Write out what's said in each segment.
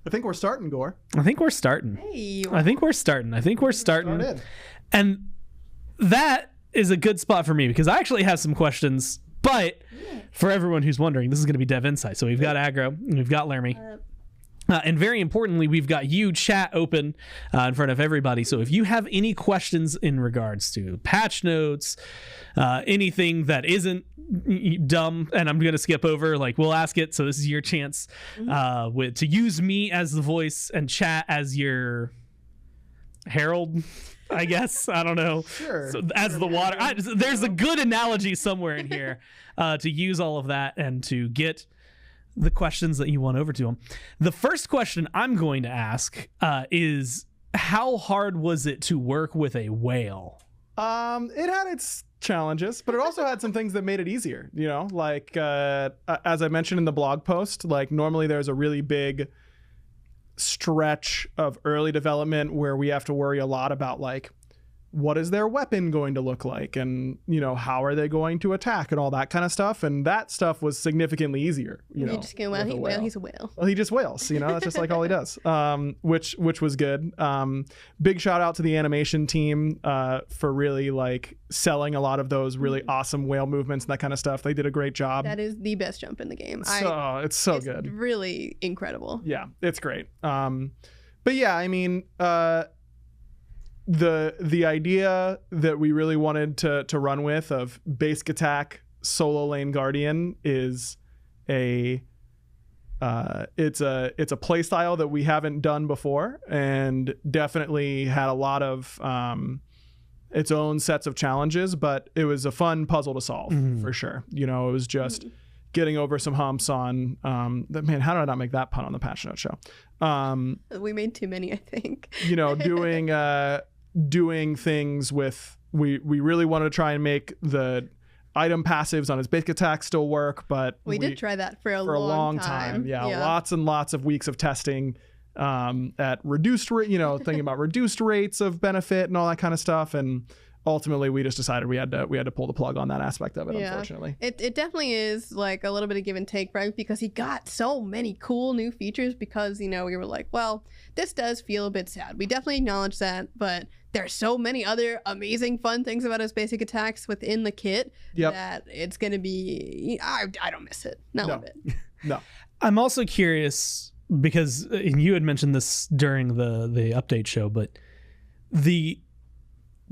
I think we're starting, Gore. I think we're starting. Hey, I think we're starting. And that is a good spot for me because I actually have some questions. But for everyone who's wondering, this is going to be Dev Insight. So we've got Aggro and we've got Lermy. And very importantly, we've got you chat open in front of everybody. So if you have any questions in regards to patch notes, anything that isn't dumb, and I'm going to skip over, like we'll ask it. So this is your chance to use me as the voice and chat as your herald, I guess. I don't know. Sure. So as the water, there's a good analogy somewhere in here to use all of that and to get the questions that you want over to them. The first question I'm going to ask is, how hard was it to work with a whale? It had its challenges, but it also had some things that made it easier, you know, like as I mentioned in the blog post, like normally there's a really big stretch of early development where we have to worry a lot about like, what is their weapon going to look like, and you know, how are they going to attack and all that kind of stuff, and that stuff was significantly easier, you know. Just go, he's a whale. Well, he just wails, you know. That's just like all he does, which was good. Big shout out to the animation team for really like selling a lot of those really awesome whale movements and that kind of stuff. They did a great job. That is the best jump in the game. It's so good, really incredible. Yeah, it's great. But yeah, I mean, the idea that we really wanted to run with of basic attack solo lane guardian is it's a play style that we haven't done before, and definitely had a lot of its own sets of challenges, but it was a fun puzzle to solve for sure. You know, it was just getting over some humps on that. Man, how did I not make that pun on the Patch Note show? We made too many, I think. You know, doing things with, we really wanted to try and make the item passives on his basic attack still work, but we did try that for a long time. Yeah, lots and lots of weeks of testing at reduced rate, you know, thinking about reduced rates of benefit and all that kind of stuff, and ultimately we just decided we had to pull the plug on that aspect of it. Unfortunately, it definitely is like a little bit of give and take, right? Because he got so many cool new features, because you know, we were like, well, this does feel a bit sad. We definitely acknowledge that, but there's so many other amazing fun things about his basic attacks within the kit that it's gonna be, I don't miss it, not one bit. No. I'm also curious because you had mentioned this during the update show, but the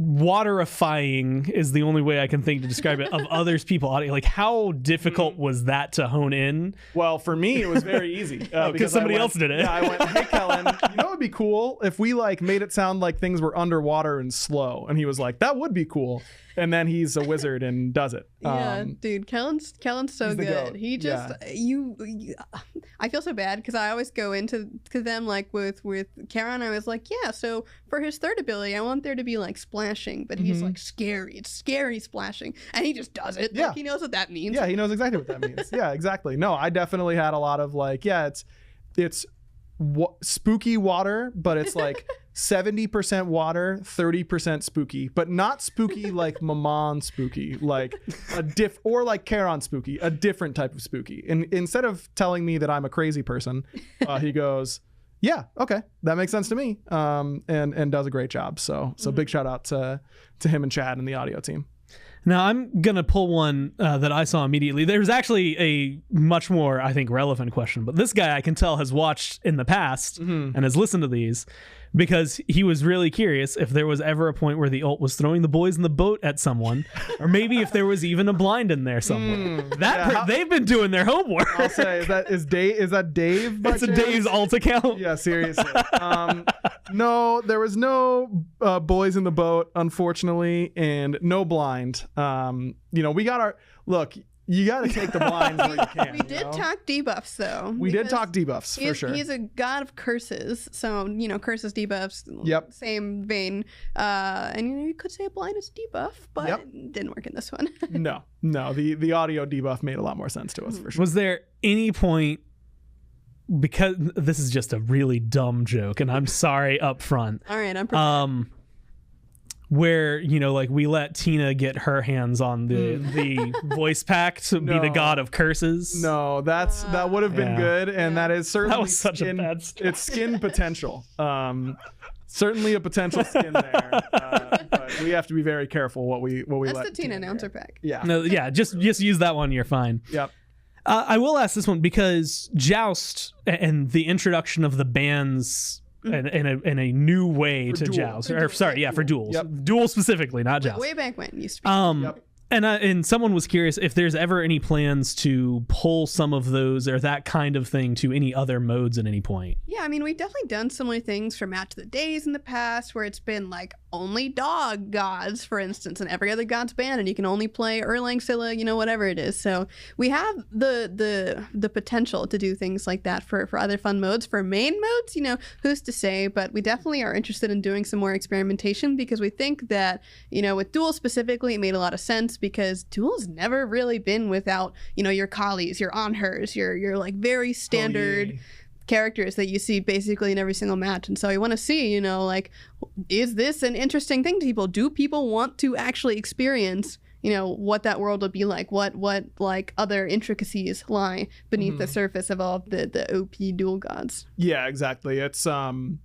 waterifying is the only way I can think to describe it of others people audio. Like, how difficult was that to hone in? Well, for me it was very easy because somebody else did it. Yeah, I went, hey Kellen, you know, it'd be cool if we like made it sound like things were underwater and slow, and he was like, that would be cool. And then he's a wizard and does it. Yeah, dude, Kellen's so good. He just I feel so bad because I always go into them like with Karen. I was like, yeah, so for his third ability, I want there to be like splashing, but he's like scary. It's scary splashing, and he just does it. Yeah, like, he knows what that means. Yeah, he knows exactly what that means. Yeah, exactly. No, I definitely had a lot of like, it's spooky water, but it's like 70% water, 30% spooky, but not spooky like Maman spooky, like or like Charon spooky, a different type of spooky. And instead of telling me that I'm a crazy person, he goes, yeah, okay, that makes sense to me, and does a great job. So big shout out to him and Chad and the audio team. Now, I'm going to pull one that I saw immediately. There's actually a much more, I think, relevant question, but this guy I can tell has watched in the past and has listened to these, because he was really curious if there was ever a point where the ult was throwing the boys in the boat at someone, or maybe if there was even a blind in there somewhere. They've been doing their homework. I'll say, is that Dave? It's a Dave's ult account. Yeah, seriously. No, there was no boys in the boat, unfortunately, and no blind. You know, we got our look. You got to take the blinds where you can. We did talk debuffs, though. We did talk debuffs, for sure. He's a god of curses, so, you know, curses, debuffs, same vein. And you know, you could say a blind is debuff, but it didn't work in this one. No, the audio debuff made a lot more sense to us, for sure. Was there any point, because this is just a really dumb joke, and I'm sorry up front. All right, I'm prepared. where, you know, like we let Tina get her hands on the voice pack to be the god of curses. No, that would have been good, and that is certainly That was such a bad story. It's skin potential. Certainly a potential skin there, but we have to be very careful what we That's let the Tina announcer pack. Yeah. No, yeah, just use that one. You're fine. Yep. I will ask this one because Joust and the introduction of the bands in a new way to Duel. Joust, or sorry, yeah, for duels. Yep. Duel specifically, not Joust. Way back when it used to be. Yep. And someone was curious if there's ever any plans to pull some of those or that kind of thing to any other modes at any point. Yeah, I mean, we've definitely done similar things for Match of the Days in the past, where it's been like only dog gods, for instance, and every other god's banned, and you can only play Erlang, Scylla, you know, whatever it is. So we have the potential to do things like that for other fun modes. For main modes, you know, who's to say? But we definitely are interested in doing some more experimentation because we think that, you know, with Duel specifically, it made a lot of sense because Duel's never really been without, you know, your Kalis, your Anhurs, your like very standard characters that you see basically in every single match. And so we want to see, you know, like, is this an interesting thing to people? Do people want to actually experience, you know, what that world would be like? What like other intricacies lie beneath the surface of all of the OP dual gods? Yeah, exactly. It's I'm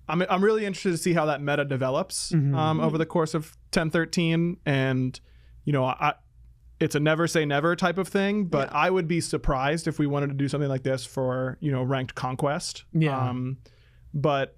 really interested to see how that meta develops over the course of 1013, and you know, it's a never say never type of thing, but I would be surprised if we wanted to do something like this for, you know, ranked conquest. Yeah. But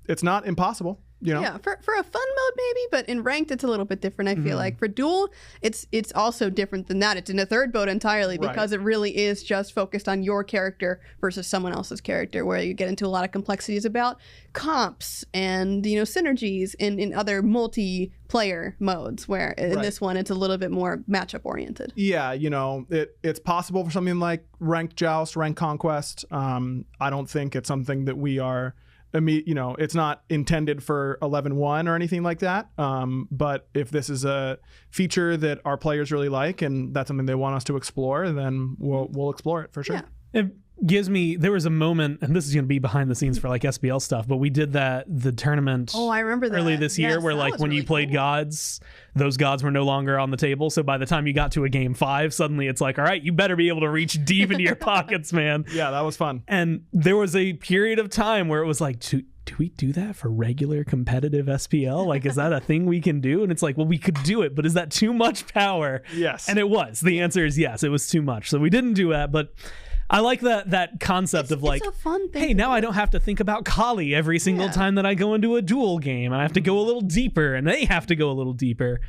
it's not impossible. You know? Yeah, for a fun mode maybe, but in ranked it's a little bit different. I feel like for duel, it's also different than that. It's in a third mode entirely because it really is just focused on your character versus someone else's character, where you get into a lot of complexities about comps and, you know, synergies in other multiplayer modes. Where in this one it's a little bit more matchup oriented. Yeah, you know, it's possible for something like ranked joust, ranked conquest. I don't think it's something that we are. You know, it's not intended for 11.1 or anything like that. But if this is a feature that our players really like and that's something they want us to explore, then we'll explore it for sure. Yeah. It gives me, there was a moment, and this is going to be behind the scenes for like SBL stuff, but we did the tournament. Oh, I remember that early this year, where like when really you played gods, those gods were no longer on the table. So by the time you got to a game 5, suddenly it's like, all right, you better be able to reach deep into your pockets, man. Yeah, that was fun. And there was a period of time where it was like, do we do that for regular competitive SPL? Like, is that a thing we can do? And it's like, well, we could do it, but is that too much power? Yes. And it was. The answer is yes, it was too much. So we didn't do that, but I like that concept of like, it's a fun thing hey, now I don't have to think about Kali every single time that I go into a duel game, and I have to go a little deeper, and they have to go a little deeper.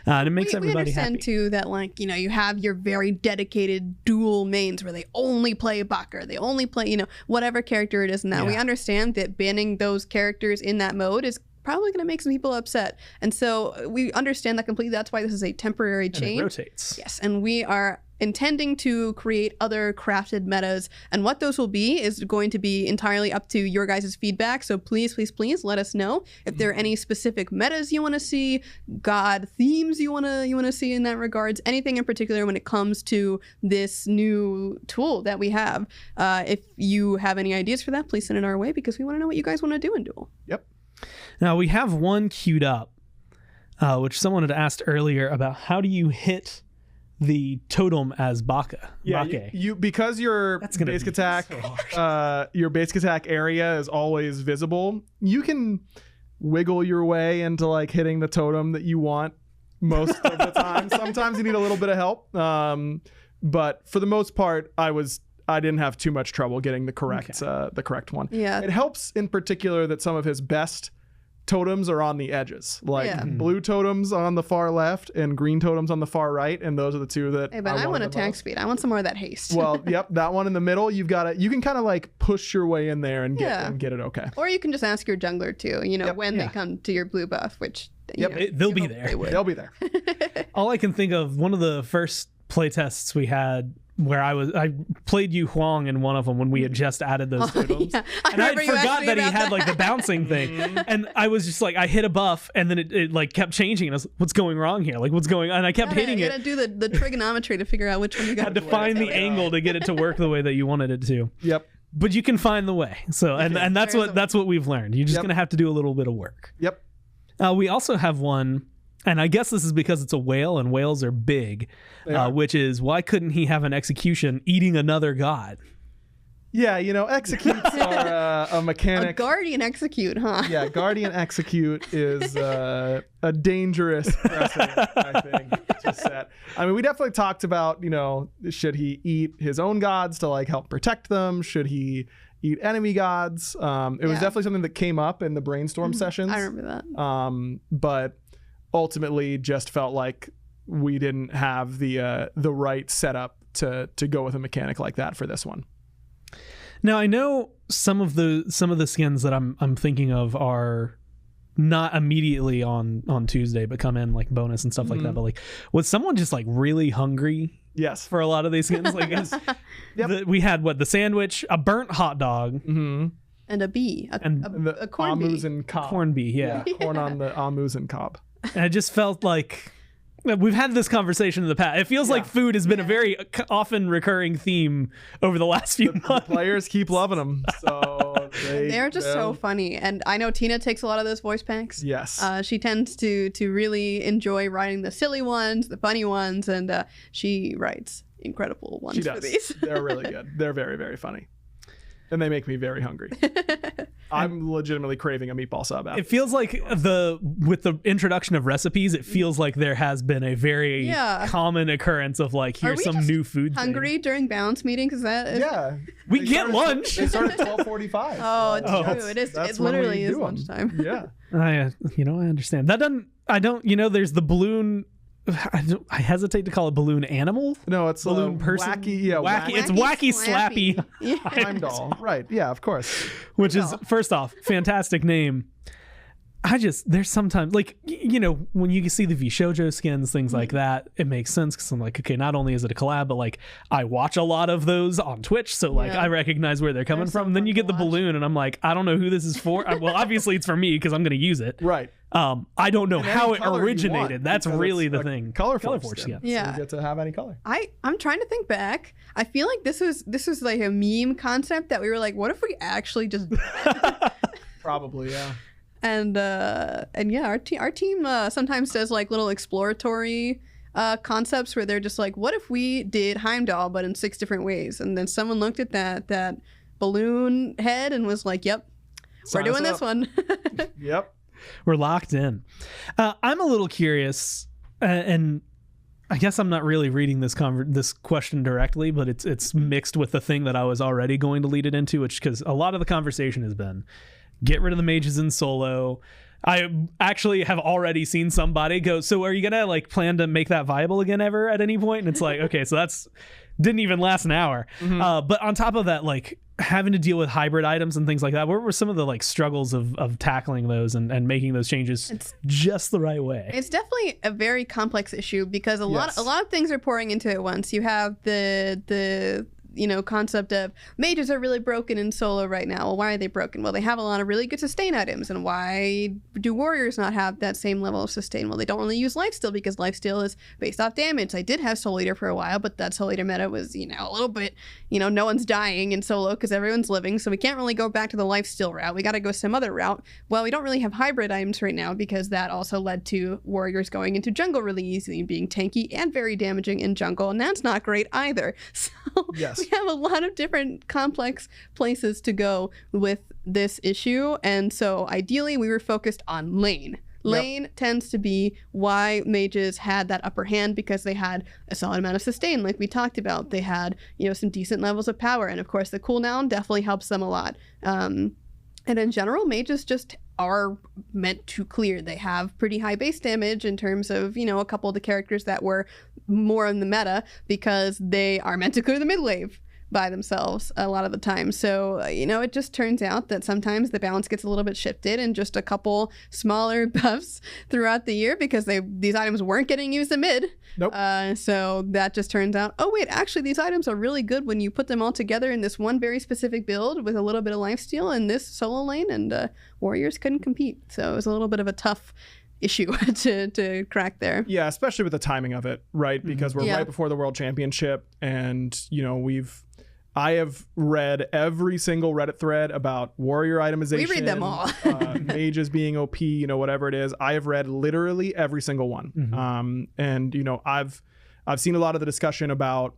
And it makes everybody we understand happy. Too that, like, you know, you have your very dedicated dual mains where they only play Baka, they only play, you know, whatever character it is in that. We understand that banning those characters in that mode is probably going to make some people upset, and so we understand that completely. That's why this is a temporary change. And it rotates. Yes, and we are intending to create other crafted metas, and what those will be is going to be entirely up to your guys' feedback. So please let us know if there are any specific metas you want to see, god themes you want to see in that regards, anything in particular when it comes to this new tool that we have. If you have any ideas for that, please send it our way, because we want to know what you guys want to do in Duel. Yep. Now we have one queued up, which someone had asked earlier about how do you hit the totem as Baka. Yeah, you because your basic attack, your basic attack area is always visible. You can wiggle your way into like hitting the totem that you want most of the time. Sometimes you need a little bit of help, but for the most part, I didn't have too much trouble getting the correct one. Yeah, it helps in particular that some of his best totems are on the edges, like blue totems on the far left and green totems on the far right, and those are the two that I want attack speed. I want some more of that haste. Well, yep, that one in the middle, you can kind of like push your way in there and get it okay. Or you can just ask your jungler too, you know, when they come to your blue buff, which they'll be there. They'll be there. All I can think of, one of the first playtests we had where I played Yu Huang in one of them when we had just added those totems. And I forgot that he had like the bouncing thing. And I was just like, I hit a buff and then it like kept changing, and I was, what's going wrong here? Like, what's going on? And I kept hitting it. You gotta do the trigonometry to figure out which one you got. Had to find the angle to get it to work the way that you wanted it to. Yep. But you can find the way. So and that's what we've learned. You're just gonna have to do a little bit of work. Yep. We also have one, and I guess this is because it's a whale and whales are big, which is why couldn't he have an execution eating another god? Yeah, executes are a mechanic. A guardian execute, huh? Yeah, guardian execute is a dangerous precedent, I think, to set. I mean, we definitely talked about, should he eat his own gods to like help protect them? Should he eat enemy gods? It was definitely something that came up in the brainstorm sessions. I remember that. But ultimately just felt like we didn't have the right setup to go with a mechanic like that for this one. Now I know some of the skins that I'm thinking of are not immediately on Tuesday, but come in like bonus and stuff like that. But like, was someone just like really hungry? Yes, for a lot of these skins, like we had the sandwich, a burnt hot dog, and a bee, a corn bee, and cob. Corn bee, yeah, corn on the amuse and cob. And I just felt like we've had this conversation in the past. It feels like food has been a very often recurring theme over the last few months. The players keep loving them, so they're just so funny. And I know Tina takes a lot of those voice packs. Yes, she tends to really enjoy writing the silly ones, the funny ones, and she writes incredible ones for these. They're really good. They're very, very funny. And they make me very hungry. I'm legitimately craving a meatball sub. It feels like with the introduction of recipes, it feels like there has been a very common occurrence of like, here's some new food. Hungry during balance meetings? Is that? We get lunch. They start at 12:45. Oh, it's true. It literally is lunchtime. Yeah. I understand. There's the balloon. I hesitate to call it balloon animal. No, it's balloon person. Wacky. It's wacky slappy. Time doll. Right. Yeah, of course. Which is, first off, fantastic name. There's sometimes like, when you see the Vishojo skins, things like that, it makes sense because I'm like, okay, not only is it a collab, but like I watch a lot of those on Twitch. So like I recognize where they're coming from. And then you get the balloon and I'm like, I don't know who this is for. Well, obviously it's for me because I'm going to use it. Right. I don't know how it originated. That's really the thing. Color force skin. Yeah. So you get to have any color. I'm trying to think back. I feel like this was like a meme concept that we were like, what if we actually just Probably, yeah. And yeah, our team sometimes does like little exploratory concepts where they're just like, what if we did Heimdall but in 6 different ways? And then someone looked at that balloon head and was like, yep, we're doing this one. Yep. We're locked in. I'm a little curious, and I guess I'm not really reading this question directly, but it's mixed with the thing that I was already going to lead it into, which because a lot of the conversation has been get rid of the mages in solo. I actually have already seen somebody go, so are you gonna like plan to make that viable again ever at any point? And it's like, okay, so that's didn't even last an hour. But on top of that, like having to deal with hybrid items and things like that, what were some of the like struggles of tackling those and making those changes just the right way? It's definitely a very complex issue because a lot of things are pouring into it once. You have the concept of mages are really broken in solo right now. Well, why are they broken? Well, they have a lot of really good sustain items. And why do warriors not have that same level of sustain? Well, they don't really use lifesteal because lifesteal is based off damage. I did have Soul Eater for a while, but that Soul Eater meta was, a little bit, no one's dying in solo because everyone's living. So we can't really go back to the lifesteal route. We got to go some other route. Well, we don't really have hybrid items right now because that also led to warriors going into jungle really easily, being tanky and very damaging in jungle. And that's not great either. So yes. We have a lot of different complex places to go with this issue. And so ideally we were focused on lane. Lane tends to be why mages had that upper hand because they had a solid amount of sustain, like we talked about. They had, some decent levels of power. And of course the cooldown definitely helps them a lot. And in general, mages just are meant to clear. They have pretty high base damage in terms of, a couple of the characters that were more in the meta because they are meant to clear the mid wave by themselves a lot of the time. So, it just turns out that sometimes the balance gets a little bit shifted and just a couple smaller buffs throughout the year because these items weren't getting used in mid. Nope. So that just turns out, oh wait, actually these items are really good when you put them all together in this one very specific build with a little bit of lifesteal in this solo lane, and warriors couldn't compete. So it was a little bit of a tough issue to crack there. Yeah, especially with the timing of it, right? Because we're right before the World Championship, and I have read every single Reddit thread about warrior itemization. We read them all. Mages being OP, whatever it is. I have read literally every single one. And I've seen a lot of the discussion about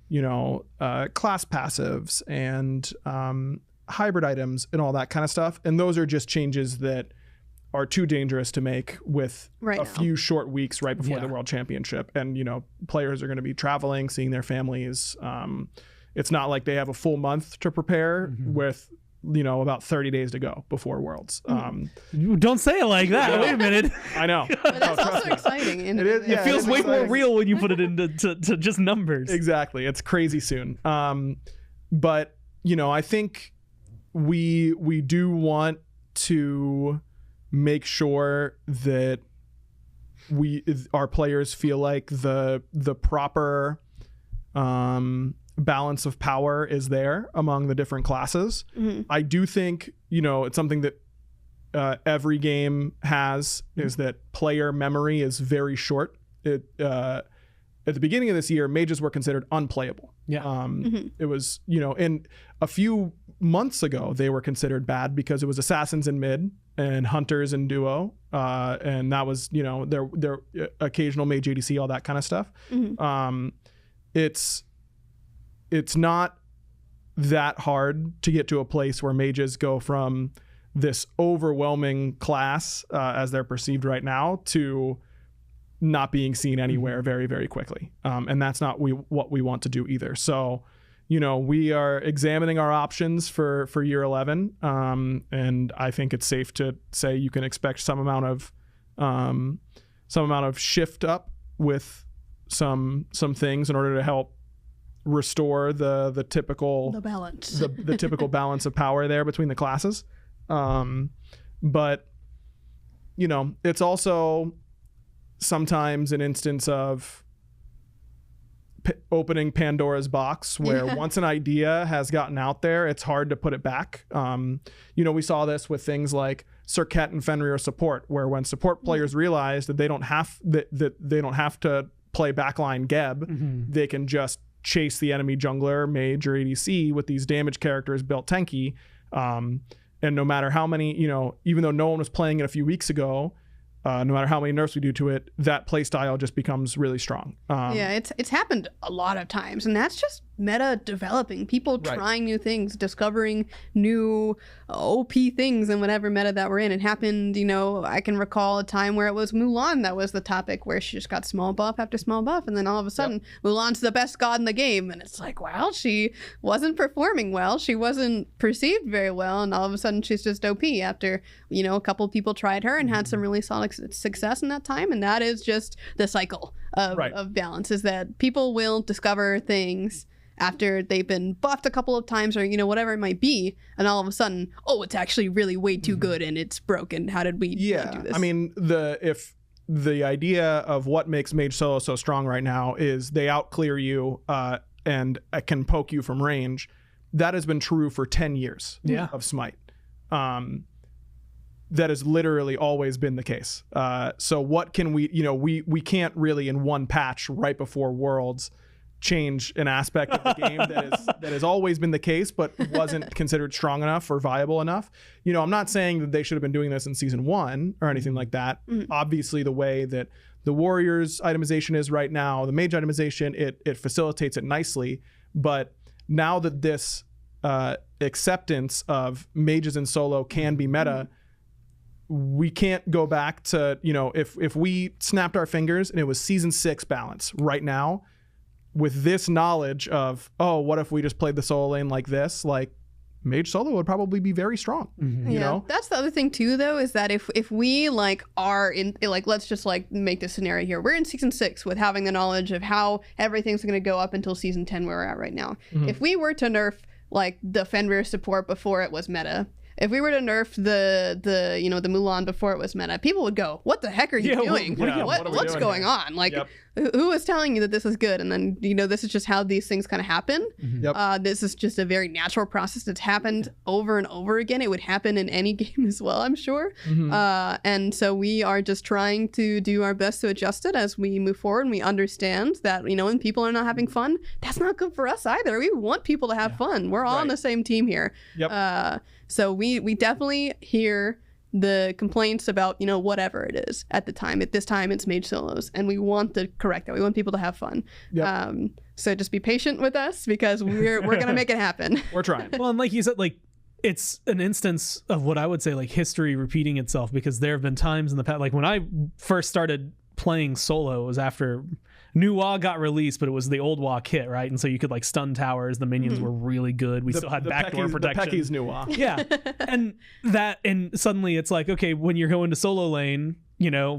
class passives and hybrid items and all that kind of stuff. And those are just changes that are too dangerous to make with few short weeks right before the World Championship. And, players are going to be traveling, seeing their families. It's not like they have a full month to prepare with, about 30 days to go before Worlds. Don't say it like that. Wait a minute. I know. But that's also exciting. It feels way more real when you put it into to just numbers. Exactly. It's crazy soon. But, I think we do want to make sure that our players feel like the proper balance of power is there among the different classes. I do think it's something that every game has, is that player memory is very short. At the beginning of this year, mages were considered unplayable. It was and a few months ago they were considered bad because it was assassins in mid and hunters in duo, and that was their occasional mage ADC, all that kind of stuff. It's not that hard to get to a place where mages go from this overwhelming class as they're perceived right now to not being seen anywhere very, very quickly. And that's not what we want to do either. So, we are examining our options for year 11. And I think it's safe to say you can expect some amount of shift up with some things in order to help restore the typical balance, the typical balance of power there between the classes. But it's also sometimes an instance of opening Pandora's box where once an idea has gotten out there, it's hard to put it back. We saw this with things like Serket and Fenrir support, where when support players realized that they don't have to play backline Geb, they can just chase the enemy jungler, mage, or ADC with these damage characters built tanky. And no matter how many, even though no one was playing it a few weeks ago, no matter how many nerfs we do to it, that play style just becomes really strong. It's happened a lot of times, and that's just meta developing, people trying new things, discovering new OP things in whatever meta that we're in. It happened, I can recall a time where it was Mulan that was the topic, where she just got small buff after small buff, and then all of a sudden Mulan's the best god in the game, and it's like, well, she wasn't performing well, she wasn't perceived very well, and all of a sudden she's just OP after a couple of people tried her and had some really solid success in that time. And that is just the cycle of balance, is that people will discover things after they've been buffed a couple of times, or whatever it might be, and all of a sudden, it's actually really way too good and it's broken. How did we do this? I mean, if the idea of what makes Mage Solo so strong right now is they outclear you and can poke you from range, that has been true for 10 years of Smite. That has literally always been the case. So what can we can't really in one patch right before Worlds change an aspect of the game that has always been the case, but wasn't considered strong enough or viable enough. I'm not saying that they should have been doing this in season 1 or anything like that. Obviously, the way that the Warriors itemization is right now, the Mage itemization, it facilitates it nicely. But now that this acceptance of mages in solo can be meta, we can't go back to, if we snapped our fingers and it was season 6 balance right now, with this knowledge of, what if we just played the solo lane like this, like Mage Solo would probably be very strong. You know? That's the other thing too, though, is that if we are in, let's just make this scenario here. We're in season 6 with having the knowledge of how everything's going to go up until season 10 where we're at right now. If we were to nerf the Fenrir support before it was meta, if we were to nerf the Mulan before it was meta, people would go, what the heck are you doing? What's going on? who is telling you that this is good? And then, this is just how these things kind of happen. Yep. This is just a very natural process that's happened over and over again. It would happen in any game as well, I'm sure. And so we are just trying to do our best to adjust it as we move forward. And we understand that, when people are not having fun, that's not good for us either. We want people to have fun. We're all on the same team here. Yep. So we definitely hear the complaints about, whatever it is at the time. At this time, it's mage solos, and we want to correct that. We want people to have fun. Yep. So just be patient with us because we're gonna make it happen. We're trying. Well, and like you said, like it's an instance of what I would say like history repeating itself, because there have been times in the past, like when I first started playing solo, it was after new WoW got released, but it was the old WoW kit, right? And so you could like stun towers. The minions were really good. We still had backdoor protection. The Pecky's new WoW. Yeah. and suddenly it's like, okay, when you're going to solo lane,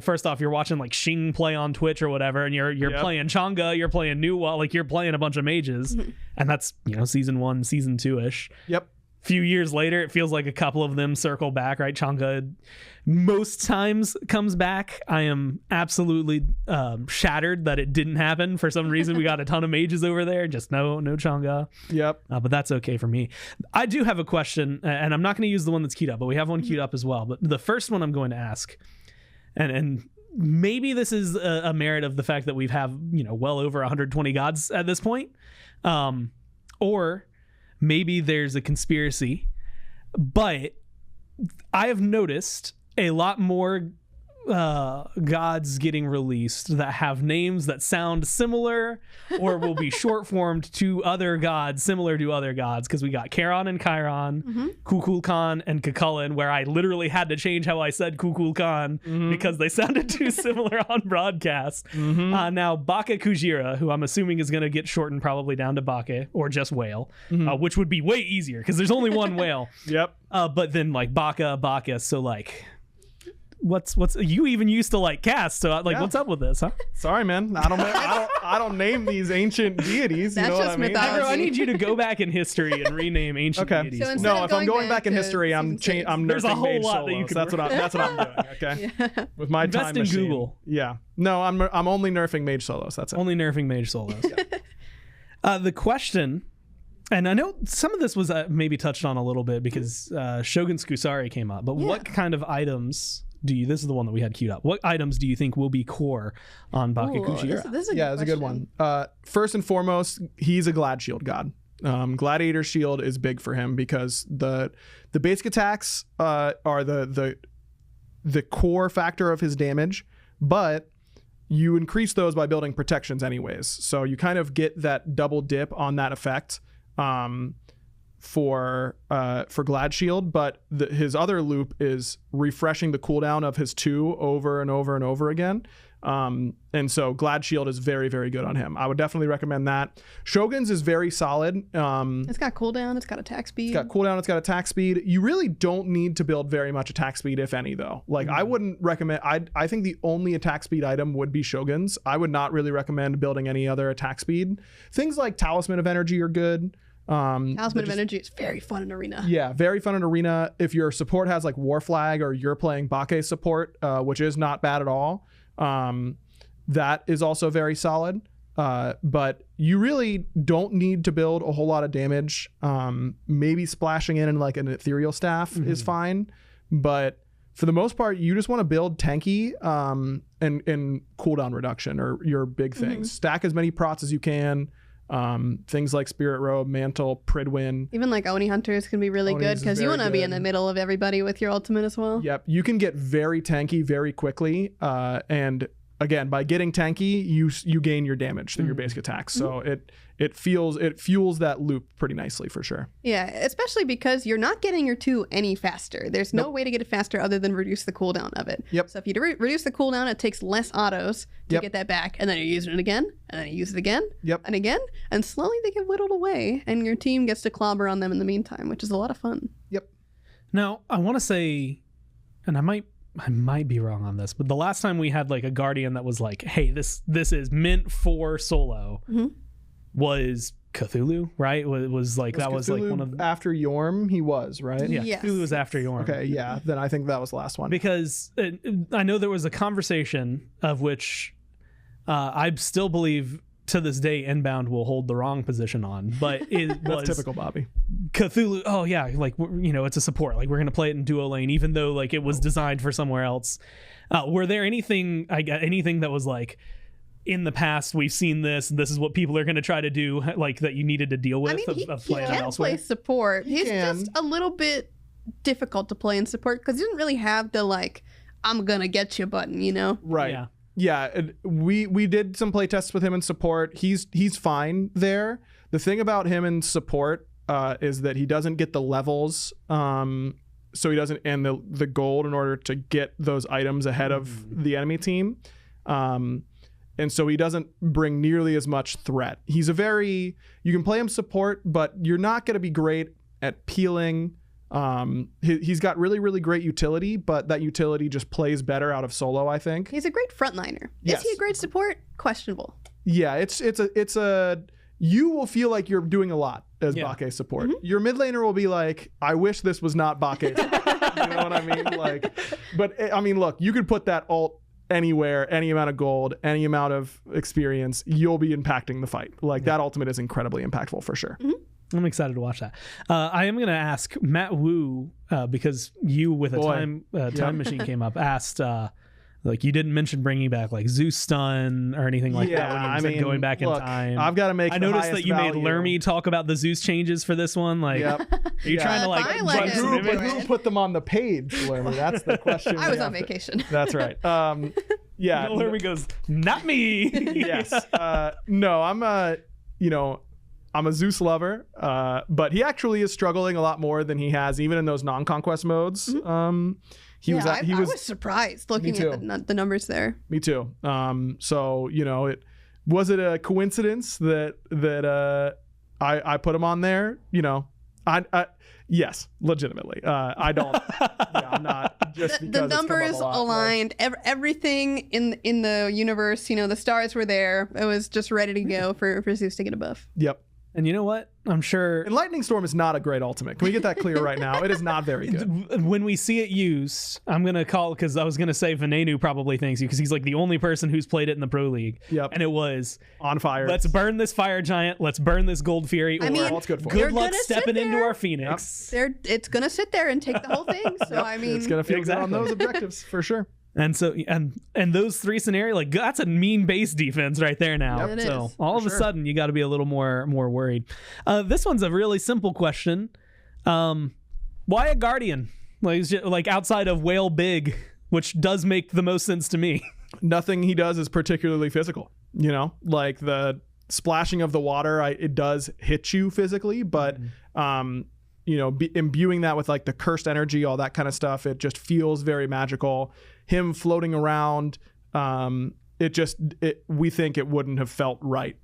first off, you're watching like Xing play on Twitch or whatever, and you're playing Chang'e, you're playing new WoW, like you're playing a bunch of mages. And that's, season 1, season 2-ish. Yep. Few years later, it feels like a couple of them circle back, right? Chang'e most times comes back. I am absolutely shattered that it didn't happen. For some reason, we got a ton of mages over there. Just no Chang'e. Yep. But that's okay for me. I do have a question, and I'm not going to use the one that's queued up, but we have one queued up as well. But the first one I'm going to ask, and maybe this is a merit of the fact that we've have well over 120 gods at this point, or maybe there's a conspiracy, but I have noticed a lot more gods getting released that have names that sound similar or will be short formed to other gods, similar to other gods, because we got Charon and Chiron, Kukulkan and Cuchulainn, where I literally had to change how I said Kukulkan because they sounded too similar on broadcast. Now Baka Kujira, who I'm assuming is going to get shortened probably down to Baka or just whale, which would be way easier because there's only one whale. Yep. But then like Baka, so like what's you even used to like cast, so like what's up with this, huh? Sorry, man. I don't name these ancient deities. That's you know just what I mean? mythology. I need you to go back in history and rename ancient deities. So No, if I'm going back in history, I'm season 6. nerfing There's a whole mage lot that solos. you could That's what I'm doing. Okay. Yeah. With my Invest time in machine. Google. Yeah. No, I'm only nerfing mage solos. That's it. Only nerfing mage solos. The question, and I know some of this was maybe touched on a little bit because Shogun's Kusari came up, but what kind of items this is the one that we had queued up. What items do you think will be core on Baka Kujira? This is It's a good one. First and foremost, he's a Glad Shield god. Gladiator Shield is big for him because the basic attacks are the core factor of his damage, but you increase those by building protections anyways. So you kind of get that double dip on that effect for Glad Shield, but his other loop is refreshing the cooldown of his 2 over and over and over again. And so Glad Shield is very, very good on him. I would definitely recommend that. Shogun's is very solid. It's got cooldown, it's got attack speed. It's got cooldown, it's got attack speed. You really don't need to build very much attack speed, if any, though. Like, I wouldn't recommend, I think the only attack speed item would be Shogun's. I would not really recommend building any other attack speed. Things like Talisman of Energy are good. Talisman of Energy is very fun in Arena. Yeah, very fun in Arena. If your support has like War Flag or you're playing Bake support, which is not bad at all, that is also very solid. But you really don't need to build a whole lot of damage. Maybe splashing in like an ethereal staff is fine, but for the most part, you just want to build tanky and cooldown reduction are your big things. Stack as many prots as you can. Things like Spirit Robe, Mantle, Pridwin. Even like Oni Hunters can be really good because you want to be in the middle of everybody with your ultimate as well. Yep, you can get very tanky very quickly, and again, by getting tanky, you gain your damage through your basic attacks. So it fuels that loop pretty nicely for sure. Yeah, especially because you're not getting your 2 any faster. There's no way to get it faster other than reduce the cooldown of it. Yep. So if you reduce the cooldown, it takes less autos to get that back, and then you're using it again, and then you use it again, and again, and slowly they get whittled away, and your team gets to clobber on them in the meantime, which is a lot of fun. Yep. Now, I want to say, and I might be wrong on this, but the last time we had like a Guardian that was like, hey, this is meant for solo was Cthulhu, right? It was like that was like one of after Yorm, he was, right? yeah, Yes. Cthulhu was after Yorm. Okay, yeah. Then I think that was the last one. Because I know there was a conversation of which I still believe to this day Inbound will hold the wrong position on, but it was typical Bobby. Cthulhu. Oh yeah, like it's a support. Like we're gonna play it in duo lane, even though like it was designed for somewhere else. Were there anything that was like, in the past we've seen this is what people are going to try to do, like that you needed to deal with? He playing can elsewhere? play support. He's just a little bit difficult to play in support because he didn't really have the like I'm gonna get you button, Right. Yeah. We did some play tests with him in support. He's fine there. The thing about him in support is that he doesn't get the levels, so he doesn't, and the gold in order to get those items ahead of the enemy team. And so he doesn't bring nearly as much threat. You can play him support, but you're not going to be great at peeling. He's got really, really great utility, but that utility just plays better out of solo, I think. He's a great frontliner. Yes. Is he a great support? Questionable. Yeah, you will feel like you're doing a lot as Bake support. Your mid laner will be like, I wish this was not Bake. You know what I mean? Like, but I mean, look, you could put that ult anywhere, any amount of gold, any amount of experience, you'll be impacting the fight. Like that ultimate is incredibly impactful for sure. I'm excited to watch that. I am going to ask Matt Wu, because you with a time machine came up, asked like you didn't mention bringing back like Zeus stun or anything like that when you said going back in time. I've got to make. I noticed that you made Lermy talk about the Zeus changes for this one. Like, are you trying to like? Who put them on the page, Lermy? That's the question. I was on vacation. That's right. Yeah. Lermy goes, not me. Yes. No, I'm a Zeus lover, but he actually is struggling a lot more than he has even in those non-conquest modes. I was surprised looking at the numbers there. Me too. So was it a coincidence that I put him on there? Yes, legitimately. I don't. I'm not just because the numbers aligned. Everything in the universe. The stars were there. It was just ready to go for Zeus to get a buff. Yep. And you know what? I'm sure. And Lightning Storm is not a great ultimate. Can we get that clear right now? It is not very good. When we see it used, I'm going to call, because I was going to say Venenu probably thanks you, because he's like the only person who's played it in the Pro League. Yep. And it was on fire. Let's burn this Fire Giant. Let's burn this Gold Fury. Good luck stepping into our Phoenix. Yep. It's going to sit there and take the whole thing. So, I mean. It's going to feel good on those objectives for sure. And so, and those three scenarios, like that's a mean base defense right there now. Yep. So all of a sudden, you got to be a little more worried. This one's a really simple question. Why a Guardian? Like outside of Whale Big, which does make the most sense to me. Nothing he does is particularly physical. Like the splashing of the water, it does hit you physically, but imbuing that with like the cursed energy, all that kind of stuff, it just feels very magical. Him floating around, we think it wouldn't have felt right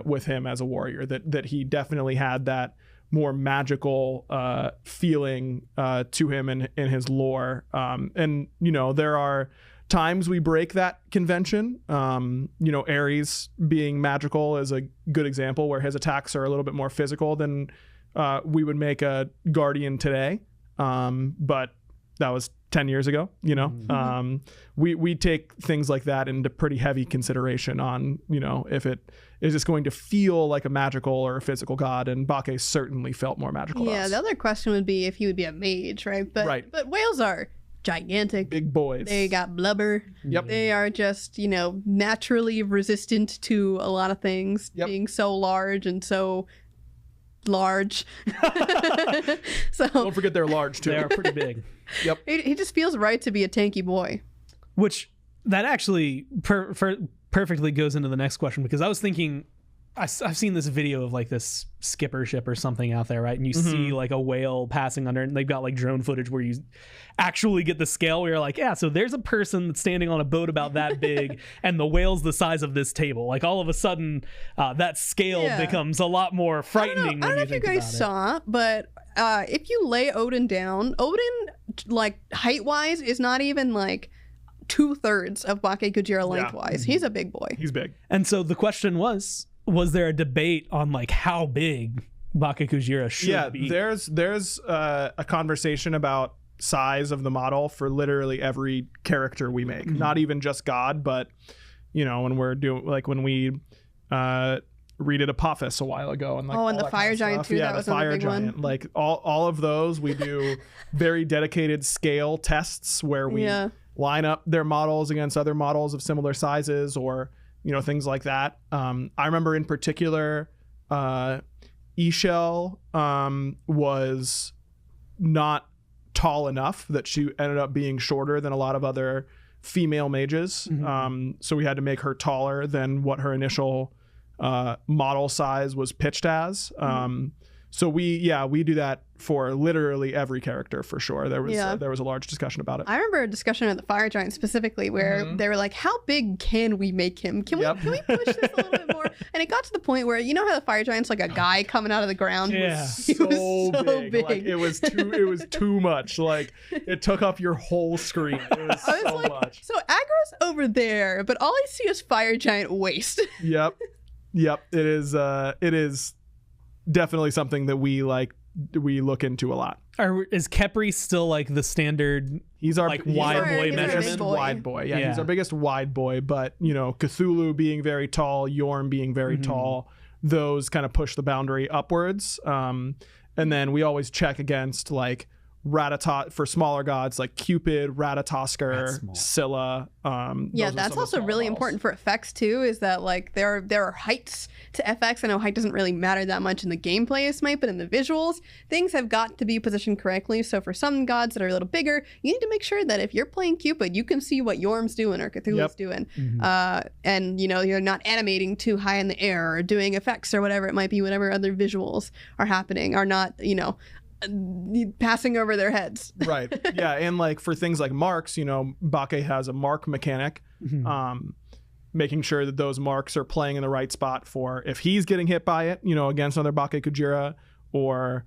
with him as a warrior, that he definitely had that more magical feeling to him in his lore. And there are times we break that convention. Ares being magical is a good example where his attacks are a little bit more physical than we would make a Guardian today. But that was 10 years ago, we take things like that into pretty heavy consideration on, if it is just going to feel like a magical or a physical god, and Bake certainly felt more magical to us. The other question would be if he would be a mage, right? But whales are gigantic. Big boys. They got blubber. Yep. They are just, naturally resistant to a lot of things, being so large and so large. So don't forget they're large too. They are pretty big. Yep. He just feels right to be a tanky boy. Which that actually perfectly goes into the next question, because I was thinking, I've seen this video of like this skipper ship or something out there, right? And you see like a whale passing under, and they've got like drone footage where you actually get the scale where you're like, yeah, so there's a person that's standing on a boat about that big and the whale's the size of this table. Like all of a sudden that scale becomes a lot more frightening. I don't know if you guys saw, but if you lay Odin down, Odin, like height-wise, is not even like 2/3 of Baka Kujira lengthwise. He's a big boy. He's big. And so the question was there a debate on like how big Baka Kujira should be? There's a conversation about size of the model for literally every character we make. Not even just God, but when we're doing like when we redid Apophis a while ago, and like and the fire giant too. Yeah, that was the fire big giant. one. Like all of those, we do very dedicated scale tests where we line up their models against other models of similar sizes, or things like that. I remember in particular, Eshell was not tall enough that she ended up being shorter than a lot of other female mages. So we had to make her taller than what her initial model size was pitched as. So we do that for literally every character for sure. There was a large discussion about it. I remember a discussion of the fire giant specifically where they were like, how big can we make him? Can we push this a little bit more? And it got to the point where, how the fire giant's like a guy coming out of the ground? Yeah. He was so big. Like, it was too much. Like, it took up your whole screen. It was so much. So aggro's over there, but all I see is fire giant waist. Yep. It is definitely something that we look into a lot. Is Khepri still like the standard? He's our wide boy measurement. Wide boy, yeah. He's our biggest wide boy. But Cthulhu being very tall, Yorm being very tall, those kind of push the boundary upwards. And then we always check against like for smaller gods like Cupid, Ratatoskr, Scylla. That's also really important for effects too, is that like there are heights to FX. I know height doesn't really matter that much in the gameplay of Smite, but in the visuals, things have got to be positioned correctly. So for some gods that are a little bigger, you need to make sure that if you're playing Cupid, you can see what Yorm's doing or Cthulhu's doing. And you're not animating too high in the air or doing effects or whatever it might be, whatever other visuals are happening, are not, passing over their heads. Right. Yeah. And like for things like marks, Baka has a mark mechanic, making sure that those marks are playing in the right spot for if he's getting hit by it, against another Baka Kujira, or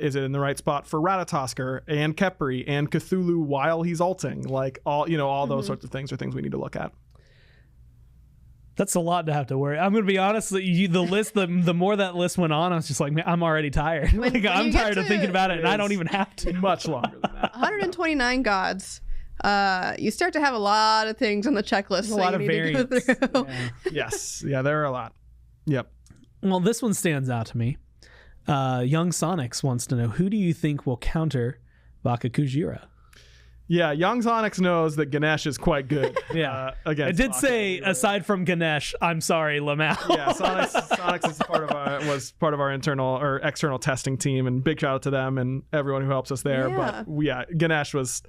is it in the right spot for Ratatoskr and Khepri and Cthulhu while he's ulting? Like all those sorts of things are things we need to look at. That's a lot to have to worry. I'm going to be honest. The more that list went on, I was just like, man, I'm already tired. I'm tired of thinking about it, and I don't even have to. Much longer than that. 129 gods. You start to have a lot of things on the checklist. There's a lot of variants. Yeah. Yes. Yeah, there are a lot. Yep. Well, this one stands out to me. Young Sonics wants to know, who do you think will counter Baka Kujira? Yeah, Young Sonics knows that Ganesh is quite good. Against I did Baka say, Kujira. aside from Ganesh, I'm sorry, Lamau. Yeah, Sonics is was part of our internal or external testing team, and big shout out to them and everyone who helps us there. Yeah. But Ganesh was,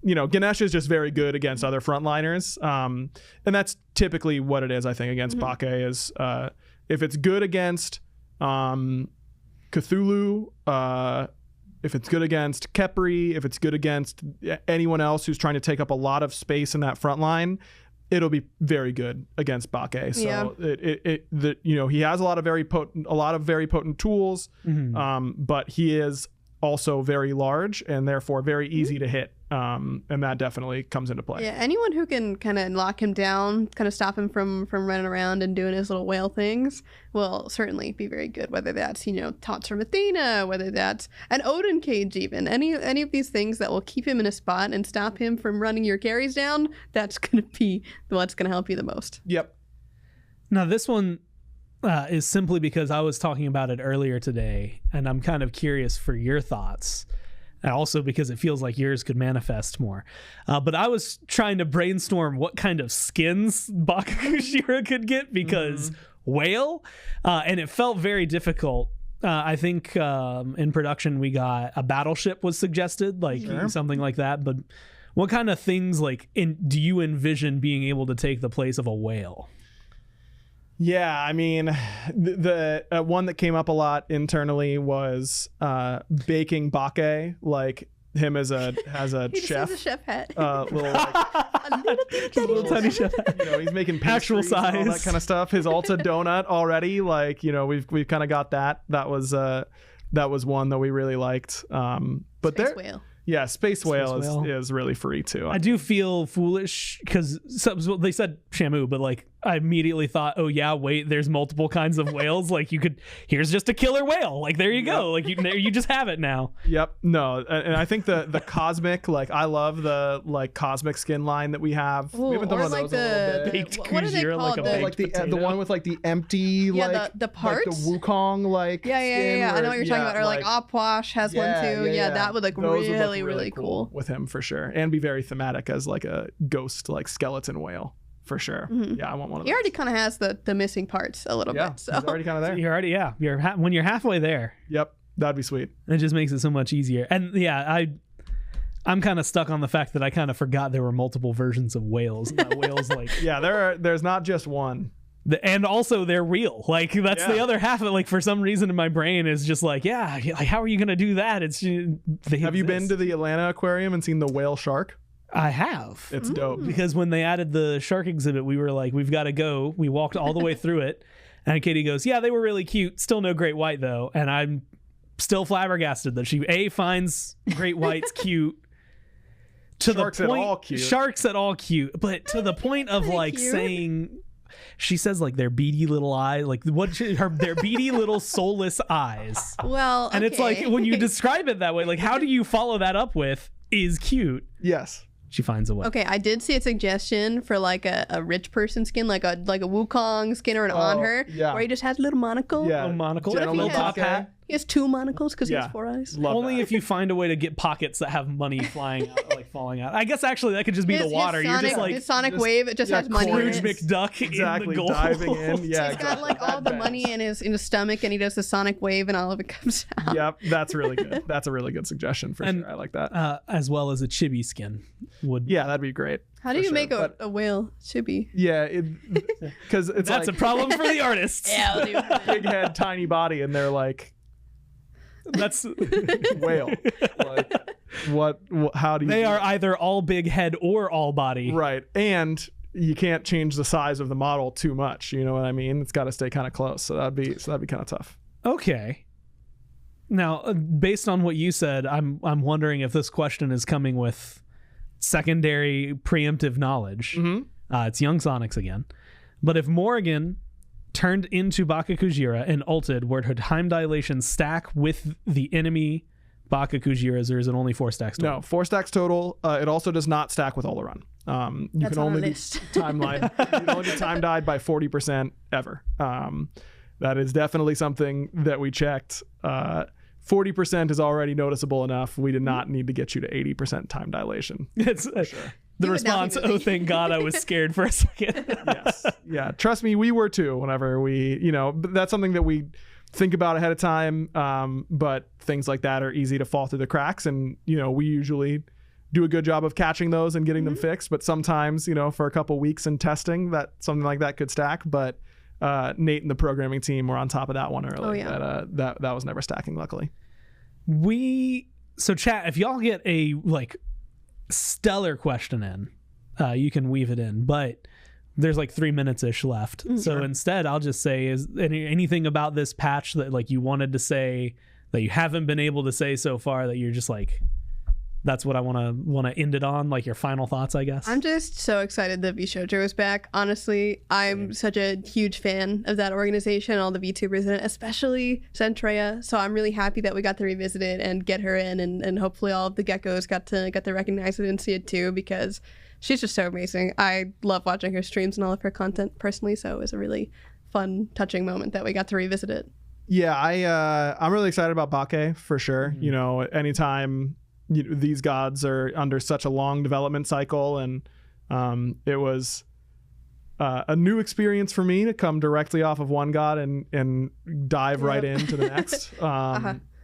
Ganesh is just very good against other frontliners, and that's typically what it is. I think against Baka is if it's good against Cthulhu. If it's good against Khepri, if it's good against anyone else who's trying to take up a lot of space in that front line, it'll be very good against Baka. So he has a lot of very potent tools, but he is also very large and therefore very easy to hit. And that definitely comes into play. Yeah, anyone who can kind of lock him down, kind of stop him from running around and doing his little whale things will certainly be very good. Whether that's, taunts from Athena, whether that's an Odin cage even. Any of these things that will keep him in a spot and stop him from running your carries down, that's going to be what's going to help you the most. Yep. Now this one is simply because I was talking about it earlier today, and I'm kind of curious for your thoughts. And also because it feels like yours could manifest more. But I was trying to brainstorm what kind of skins Baka Kujira could get, because whale, and it felt very difficult. I think in production we got a battleship was suggested, like something like that. But what kind of things do you envision being able to take the place of a whale? Yeah, I mean, the one that came up a lot internally was baking Baka, like him as a he chef. Just has a chef hat. Little tiny chef hat. He's making pastries, actual size, and all that kind of stuff. His Alta donut already, we've kind of got that. That was one that we really liked. But Space whale. Yeah, Space Whale is really free too. I do feel foolish because they said Shamu, but like I immediately thought, oh yeah, wait, there's multiple kinds of whales. Like here's just a killer whale. Like there you go. Like you just have it now. Yep. No, and I think the cosmic, like I love the like cosmic skin line that we have. Ooh, we haven't done or one of like those a little bit. Baked what are they Kujira, called? like a The one with like the empty Yeah, like the parts? like the Wukong like Yeah. skin I know where- what you're talking about. Or like Opwash has one too. Yeah, that would look Those would look really cool. with him for sure, and be very thematic as like a ghost like skeleton whale for sure. Yeah, I want one of those. He already kind of has the missing parts a little bit. So he's already kind of there. You're already when you're halfway there. Yep, that'd be sweet. It just makes it so much easier. And yeah, I'm kind of stuck on the fact that I kind of forgot there were multiple versions of whales. And that whales like there's not just one. And also they're real. Like that's the other half of it. Like for some reason in my brain is just like, like how are you gonna do that? Have you been to the Atlanta Aquarium and seen the whale shark? I have. It's dope. Because when they added the shark exhibit, we were like, we've got to go. We walked all the way through it. And Katie goes, yeah, they were really cute. Still no great white though. And I'm still flabbergasted that she finds great whites cute. Sharks at all cute. Sharks at all cute. But to the point of like cute. saying, she says like their beady little eyes, like their beady little soulless eyes. well, And it's like okay. when you describe it that way, like how do you follow that up with is cute? Yes. She finds a way. Okay, I did see a suggestion for like a rich person skin, like a Wukong skin or an on her, yeah. where he just has a little monocle. Yeah. Little monocle, What if he little has- top hat. He has 2 monocles because he Yeah. has 4 eyes. Love Only that. if you find a way to get pockets that have money flying out, like falling out. I guess actually that could just be the water. You're just like his Sonic Wave. It just has money in Scrooge it. McDuck exactly in the gold. diving in. Yeah, He's got like all the money in his stomach, and he does the Sonic Wave, and all of it comes out. Yep, that's really good. That's a really good suggestion for And, sure. I like that. As well as a chibi skin would. Yeah, that'd be great. How do for you sure, make but- a whale chibi? Yeah, because it's That's like a problem for the artists. Yeah, dude. big head, tiny body, and they're like That's whale. Like, what? How do you? they do are that? either all big head or all body. Right, and you can't change the size of the model too much. You know what I mean? It's got to stay kind of close. So that'd be kind of tough. Okay. Now, based on what you said, I'm wondering if this question is coming with secondary preemptive knowledge. It's Young Sonics again. But if Morrigan turned into Baka Kujira and ulted, would her time dilation stack with the enemy Baka Kujiras, or is it only 4 stacks total? No, 4 stacks total. It also does not stack with all the run. You That's can on only the be list. timeline. You can only be time died by 40% ever. That is definitely something that we checked. 40% is already noticeable enough. We did not need to get you to 80% time dilation. It's the You would not response, be oh, moving. thank God I was scared for a second. Yes. Yeah. Trust me, we were too whenever we, but that's something that we think about ahead of time. But things like that are easy to fall through the cracks. And, we usually do a good job of catching those and getting them fixed. But sometimes, for a couple weeks in testing, that something like that could stack. But Nate and the programming team were on top of that one early. Oh, yeah. That was never stacking, luckily. So chat, if y'all get a stellar question in, you can weave it in, but there's 3 minutes ish left. So instead I'll just say, is anything about this patch that you wanted to say that you haven't been able to say so far that you're just that's what I want to end it on, your final thoughts, I guess? I'm just so excited that VShojo is back. Honestly, I'm such a huge fan of that organization, all the VTubers in it, especially Centrea. So I'm really happy that we got to revisit it and get her in, and hopefully all of the geckos got to recognize it and see it too, because she's just so amazing. I love watching her streams and all of her content personally, so it was a really fun, touching moment that we got to revisit it. Yeah, I'm really excited about Bake for sure. Anytime these gods are under such a long development cycle, and it was a new experience for me to come directly off of one god and dive right into the next.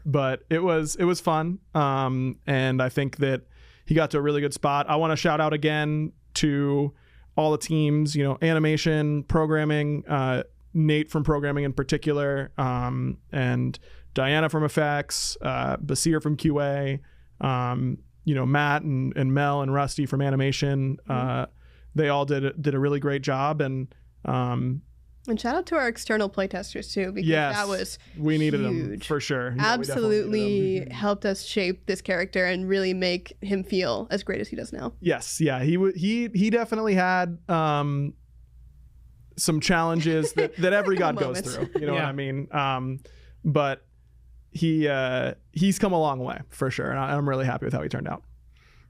But it was fun, and I think that he got to a really good spot. I want to shout out again to all the teams, animation, programming, Nate from programming in particular, and Diana from effects, Basir from QA, Matt and Mel and Rusty from animation. They all did a really great job, and And shout out to our external playtesters too, because Yes, that was we needed him huge. for sure. Yeah, we definitely needed Absolutely him. helped us shape this character and really make him feel as great as he does now. Yes, yeah, he definitely had some challenges that every god goes moments. through. You know what Yeah. I mean? But he's come a long way for sure, and I'm really happy with how he turned out.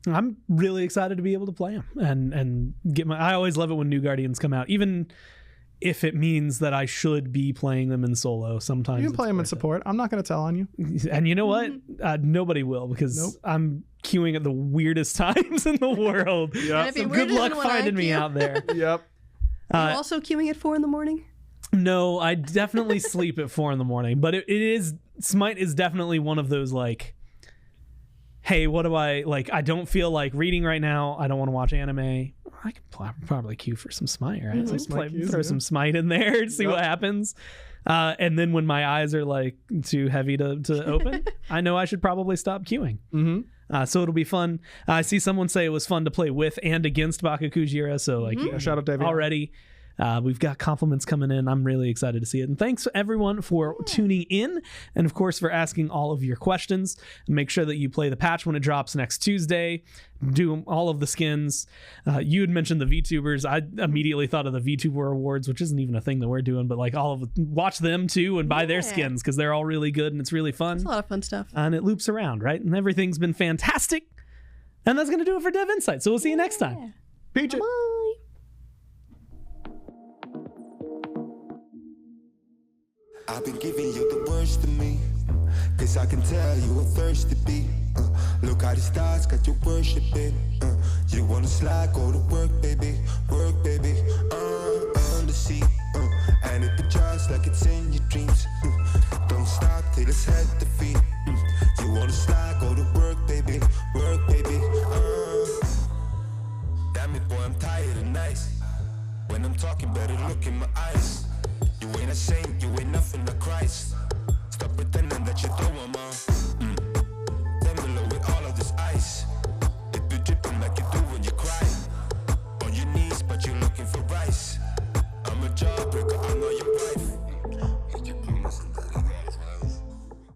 I'm really excited to be able to play him and get my. I always love it when new Guardians come out, even if it means that I should be playing them in solo. Sometimes You can it's play him in worth it. support. I'm not going to tell on you. And you know what? Nobody will, because Nope. I'm queuing at the weirdest times in the world. Yeah. And if So you're good weirder luck than when I finding me queue- out there. Yep. Are you also queuing at 4 a.m? No, I definitely sleep at 4 a.m, but it is Smite is definitely one of those like, hey, what do I like? I don't feel like reading right now. I don't want to watch anime. I could probably queue for some Smite, right? Some Like, Smite queues, throw yeah. some Smite in there and see Yep. what happens. And then when my eyes are like too heavy to open, I know I should probably stop queuing. Mm-hmm. So it'll be fun. I see someone say it was fun to play with and against Baka Kujira. So like Yeah, shout out David. already. We've got compliments coming in. I'm really excited to see it. And thanks everyone for tuning in. And of course, for asking all of your questions. Make sure that you play the patch when it drops next Tuesday. Do all of the skins. You had mentioned the VTubers. I immediately thought of the VTuber Awards, which isn't even a thing that we're doing, but like watch them too and buy their Yeah. skins because they're all really good and it's really fun. It's a lot of fun stuff. And it loops around, right? And everything's been fantastic. And that's going to do it for Dev Insight. So we'll see you next time. Peach it. Bye. I've been giving you the worst of me, cause I can tell you a thirsty beat. Look how the stars got you worshiping. You wanna slide, go to work, baby, on the sea. And it be just like it's in your dreams. Don't stop till it's head to feet. You wanna slide, go to work, baby. Damn it, boy, I'm tired of nights. When I'm talking, better look in my eyes. You ain't a saint, you ain't nothing like Christ. Stop pretending that you don't want more.